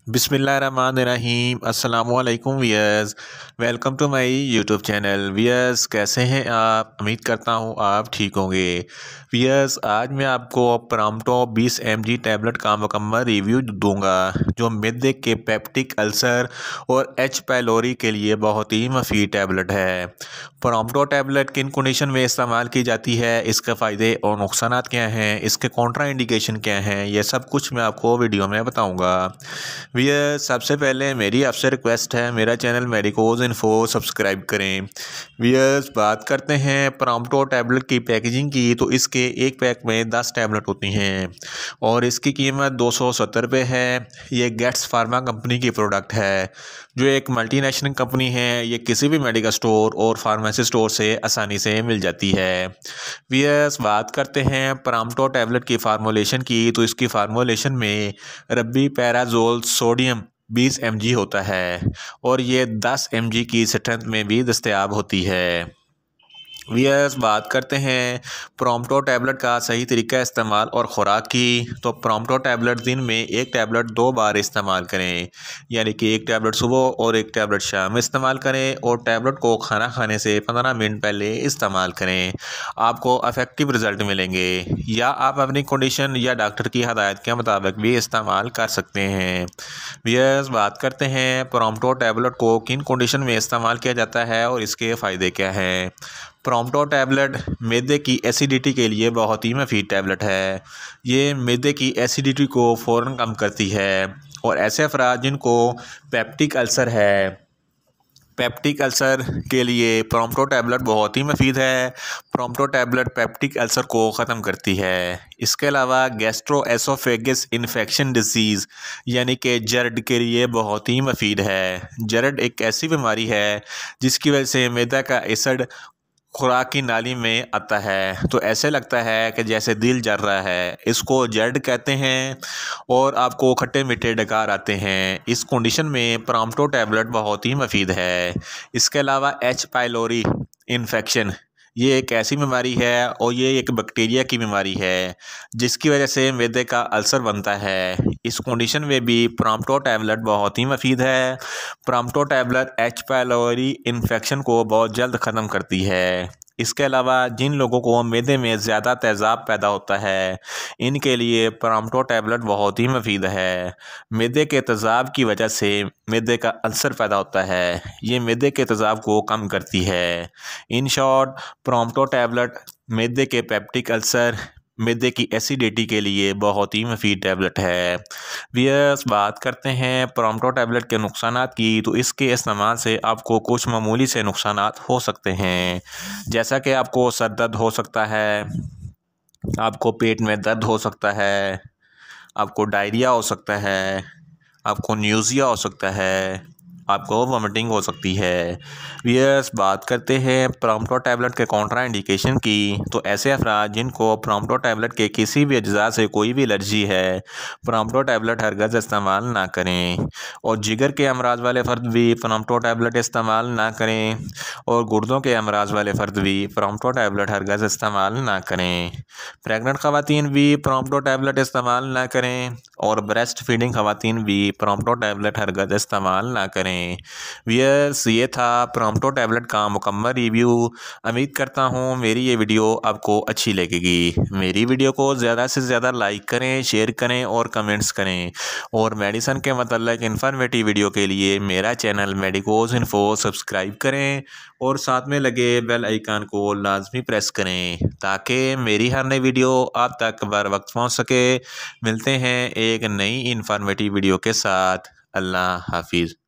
बिस्मिल्लाहिर्रहमानिर्रहीम अस्सलामुअलैकुम viewers. Welcome to my YouTube channel. Viewers, कैसे हैं आप? उम्मीद करता हूँ आप ठीक होंगे। वियर्स, आज मैं आपको प्रॉम्प्टो 20 mg टैबलेट का मुकम्मल रिव्यू दूंगा जो मिर्दे के पेप्टिक अल्सर और एच पाइलोरी के लिए बहुत ही मुफीद टैबलेट है। प्रॉम्प्टो टैबलेट किन कंडीशन में इस्तेमाल की जाती है, इसके फ़ायदे और नुकसान क्या हैं, इसके कॉन्ट्रा इंडिकेशन क्या हैं, यह सब कुछ मैं आपको वीडियो में बताऊँगा। भैया, सबसे पहले मेरी आपसे रिक्वेस्ट है, मेरा चैनल मेडिकोज इन्फो सब्सक्राइब करें। व्यूअर्स, बात करते हैं प्रॉम्प्टो टैबलेट की पैकेजिंग की, तो इसके एक पैक में 10 टैबलेट होती हैं और इसकी कीमत 270 रुपये है। ये गेट्स फार्मा कंपनी की प्रोडक्ट है जो एक मल्टीनेशनल कंपनी है। ये किसी भी मेडिकल स्टोर और फार्मेसी स्टोर से आसानी से मिल जाती है। व्यूअर्स, बात करते हैं प्रॉम्प्टो टैबलेट की फार्मूलेशन की, तो इसकी फार्मूलेशन में रब्बी पैराजोल सोडियम 20 mg होता है और ये 10 mg की स्ट्रेंथ में भी दस्तयाब होती है। वियर्स, बात करते हैं प्रॉम्प्टो टैबलेट का सही तरीका इस्तेमाल और ख़ुराक की, तो प्रॉम्प्टो टैबलेट दिन में एक टैबलेट 2 बार इस्तेमाल करें, यानी कि एक टैबलेट सुबह और एक टैबलेट शाम में इस्तेमाल करें और टैबलेट को खाना खाने से 15 मिनट पहले इस्तेमाल करें। आपको इफेक्टिव रिज़ल्ट मिलेंगे। या आप अपनी कंडीशन या डॉक्टर की हदायत के मुताबिक भी इस्तेमाल कर सकते हैं। वियर्स, बात करते हैं प्रॉम्प्टो टैबलेट को किन कंडीशन में इस्तेमाल किया जाता है और इसके फ़ायदे क्या हैं। प्रॉम्प्टो टैबलेट मैदे की एसिडिटी के लिए बहुत ही मुफीद टैबलेट है। ये मैदे की एसिडिटी को फ़ौरन कम करती है और ऐसे अफराद जिनको पेप्टिक अल्सर है, पेप्टिक अल्सर के लिए प्रॉम्प्टो टैबलेट बहुत ही मुफीद है। प्रॉम्प्टो टैबलेट पेप्टिक अल्सर को ख़त्म करती है। इसके अलावा गैस्ट्रोएसोफेगस इन्फेक्शन डिजीज़ यानी कि जर्ड के लिए बहुत ही मुफीद है। जर्ड एक ऐसी बीमारी है जिसकी वजह से मैदा का एसिड खुराक की नाली में आता है, तो ऐसे लगता है कि जैसे दिल जल रहा है। इसको जर्ड कहते हैं और आपको खट्टे मीठे डकार आते हैं। इस कंडीशन में प्रॉम्प्टो टैबलेट बहुत ही मुफीद है। इसके अलावा एच पाइलोरी इन्फेक्शन, ये एक ऐसी बीमारी है और ये एक बैक्टीरिया की बीमारी है जिसकी वजह से मैदे का अल्सर बनता है। इस कंडीशन में भी प्रॉम्प्टो टैबलेट बहुत ही मुफीद है। प्रॉम्प्टो टैबलेट एच पाइलोरी इन्फेक्शन को बहुत जल्द ख़त्म करती है। इसके अलावा जिन लोगों को मैदे में ज़्यादा तेज़ाब पैदा होता है, इनके लिए प्रॉम्प्टो टैबलेट बहुत ही मुफीद है। मैदे के तेज़ाब की वजह से मैदे का अल्सर पैदा होता है, ये मैदे के तेज़ाब को कम करती है। इन शॉर्ट, प्रॉम्प्टो टैबलेट मैदे के पेप्टिक अल्सर, मैदे की एसिडिटी के लिए बहुत ही मुफीद टैबलेट है। वियर्स, बात करते हैं प्रॉम्प्टो टैबलेट के नुकसानात की, तो इसके इस्तेमाल से आपको कुछ मामूली से नुकसानात हो सकते हैं, जैसा कि आपको सर दर्द हो सकता है, आपको पेट में दर्द हो सकता है, आपको डायरिया हो सकता है, आपको न्यूज़िया हो सकता है, आपको वोमिटिंग हो सकती है। वियर्स, बात करते हैं प्रॉम्प्टो टैबलेट के कॉन्ट्रा इंडिकेशन की, तो ऐसे अफराद जिनको प्रॉम्प्टो टैबलेट के किसी भी अज्जा से कोई भी एलर्जी है, प्रॉम्प्टो टैबलेट हरगज़ इस्तेमाल ना करें। और जिगर के अमराज वाले फ़र्द भी प्रॉम्प्टो टैबलेट इस्तेमाल ना करें और गुर्दों के अमराज वाले फ़र्द भी प्रॉम्प्टो टैबलेट हरगज़ इस्तेमाल ना करें। प्रेग्नेंट ख़वातीन भी प्रॉम्प्टो टैबलेट इस्तेमाल ना करें और ब्रेस्ट फीडिंग ख़वातीन भी प्रॉम्प्टो टैबलेट हरगज़ इस्तेमाल ना करें। वियर्स, ये था प्रॉम्प्टो टैबलेट का मुकम्मल रिव्यू। उम्मीद करता हूँ मेरी ये वीडियो आपको अच्छी लगेगी। मेरी वीडियो को ज़्यादा से ज़्यादा लाइक करें, शेयर करें और कमेंट्स करें। और मेडिसन के मतलब इन्फॉर्मेटिव वीडियो के लिए मेरा चैनल मेडिकोज इन्फो सब्सक्राइब करें और साथ में लगे बेल आइकन को लाजमी प्रेस करें ताकि मेरी हर नई वीडियो आप तक बर वक्त पहुँच सके। मिलते हैं एक नई इन्फॉर्मेटिव वीडियो के साथ। अल्लाह हाफिज़।